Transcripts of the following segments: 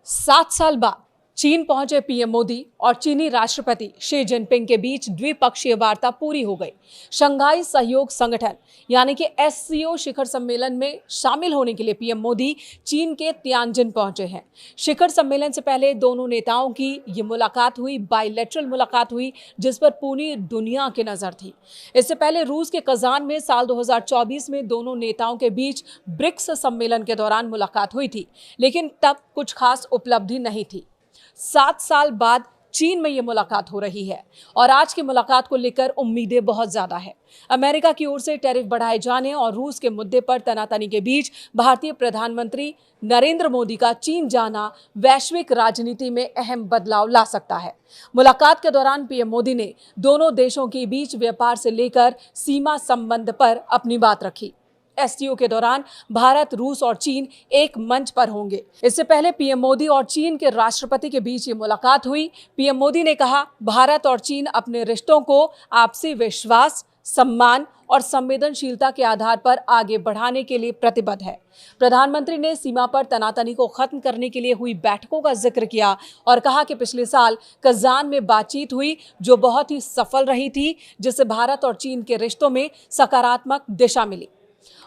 7 साल बाद चीन पहुंचे पीएम मोदी और चीनी राष्ट्रपति शी जिनपिंग के बीच द्विपक्षीय वार्ता पूरी हो गई। शंघाई सहयोग संगठन यानी कि एससीओ शिखर सम्मेलन में शामिल होने के लिए पीएम मोदी चीन के तियानजिन पहुंचे हैं। शिखर सम्मेलन से पहले दोनों नेताओं की ये मुलाकात हुई, बायलैटरल मुलाकात हुई, जिस पर पूरी दुनिया की नजर थी। इससे पहले रूस के कजान में साल 2024 में दोनों नेताओं के बीच ब्रिक्स सम्मेलन के दौरान मुलाकात हुई थी, लेकिन तब कुछ खास उपलब्धि नहीं थी। 7 साल बाद चीन में यह मुलाकात हो रही है और आज की मुलाकात को लेकर उम्मीदें बहुत ज्यादा है। अमेरिका की ओर से टैरिफ बढ़ाए जाने और रूस के मुद्दे पर तनातनी के बीच भारतीय प्रधानमंत्री नरेंद्र मोदी का चीन जाना वैश्विक राजनीति में अहम बदलाव ला सकता है। मुलाकात के दौरान पीएम मोदी ने दोनों देशों के बीच व्यापार से लेकर सीमा संबंध पर अपनी बात रखी। एससीओ के दौरान भारत, रूस और चीन एक मंच पर होंगे। इससे पहले पीएम मोदी और चीन के राष्ट्रपति के बीच ये मुलाकात हुई। पीएम मोदी ने कहा, भारत और चीन अपने रिश्तों को आपसी विश्वास, सम्मान और संवेदनशीलता के आधार पर आगे बढ़ाने के लिए प्रतिबद्ध है। प्रधानमंत्री ने सीमा पर तनातनी को खत्म करने के लिए हुई बैठकों का जिक्र किया और कहा कि पिछले साल कजान में बातचीत हुई जो बहुत ही सफल रही थी, जिससे भारत और चीन के रिश्तों में सकारात्मक दिशा मिली।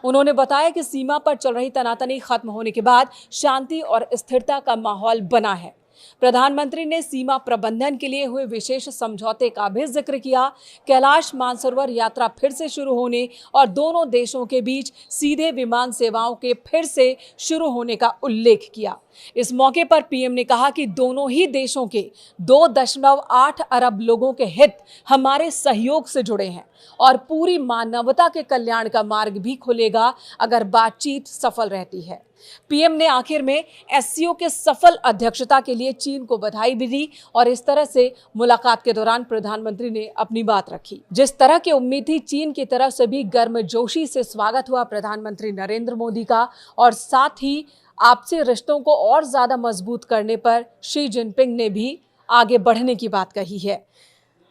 उन्होंने बताया कि सीमा पर चल रही तनातनी खत्म होने के बाद शांति और स्थिरता का माहौल बना है। प्रधानमंत्री ने सीमा प्रबंधन के लिए हुए विशेष समझौते का भी जिक्र किया। कैलाश मानसरोवर यात्रा फिर से शुरू होने और दोनों देशों के बीच सीधे विमान सेवाओं के फिर से शुरू होने का उल्लेख किया। इस मौके पर पीएम ने कहा कि दोनों ही देशों के 2.8 अरब लोगों के हित हमारे सहयोग से जुड़े हैं और पूरी मानवता के कल्याण का मार्ग भी खुलेगा अगर बातचीत सफल रहती है। पीएम ने आखिर में एससीओ के सफल अध्यक्षता के लिए चीन को बधाई भी दी और इस तरह से मुलाकात के दौरान प्रधानमंत्री ने अपनी बात रखी। जिस तरह की उम्मीद थी, चीन की तरफ से भी गर्मजोशी से स्वागत हुआ प्रधानमंत्री नरेंद्र मोदी का और साथ ही आपसी रिश्तों को और ज्यादा मजबूत करने पर शी जिनपिंग ने भी आगे बढ़ने की बात कही है।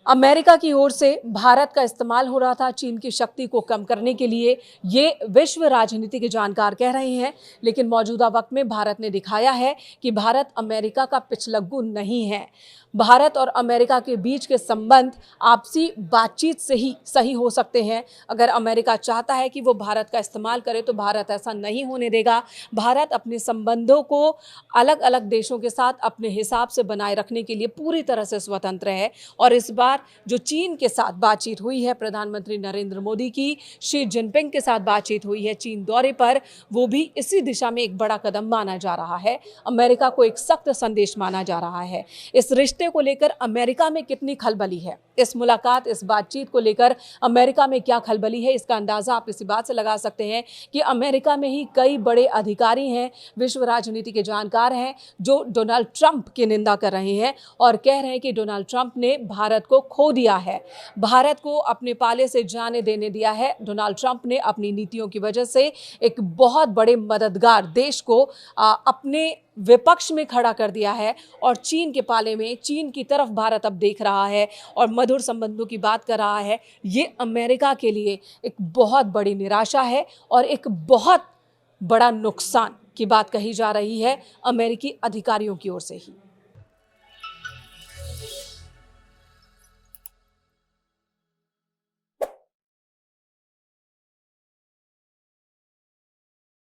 अमेरिका की ओर से भारत का इस्तेमाल हो रहा था चीन की शक्ति को कम करने के लिए, ये विश्व राजनीति के जानकार कह रहे हैं, लेकिन मौजूदा वक्त में भारत ने दिखाया है कि भारत अमेरिका का पिछलग्गू नहीं है। भारत और अमेरिका के बीच के संबंध आपसी बातचीत से ही सही हो सकते हैं। अगर अमेरिका चाहता है कि वो भारत का इस्तेमाल करे तो भारत ऐसा नहीं होने देगा। भारत अपने संबंधों को अलग अलग देशों के साथ अपने हिसाब से बनाए रखने के लिए पूरी तरह से स्वतंत्र है और इस बार जो चीन के साथ बातचीत हुई है, प्रधानमंत्री नरेंद्र मोदी की शी जिनपिंग के साथ बातचीत हुई है चीन दौरे पर, वो भी इसी दिशा में एक बड़ा कदम माना जा रहा है। अमेरिका को एक सख्त संदेश माना जा रहा है। इस रिश्ते को लेकर अमेरिका में कितनी खलबली है, इस मुलाकात, इस बातचीत को लेकर अमेरिका में क्या खलबली है, इसका अंदाजा आप इसी बात से लगा सकते हैं कि अमेरिका में ही कई बड़े अधिकारी हैं, विश्व राजनीति के जानकार हैं, जो डोनाल्ड ट्रंप की निंदा कर रहे हैं और कह रहे हैं कि डोनाल्ड ट्रंप ने भारत को खो दिया है, भारत को अपने पाले से जाने देने दिया है। डोनाल्ड ट्रंप ने अपनी नीतियों की वजह से एक बहुत बड़े मददगार देश को अपने विपक्ष में खड़ा कर दिया है और चीन के पाले में, चीन की तरफ भारत अब देख रहा है और मधुर संबंधों की बात कर रहा है। ये अमेरिका के लिए एक बहुत बड़ी निराशा है और एक बहुत बड़ा नुकसान की बात कही जा रही है अमेरिकी अधिकारियों की ओर से ही।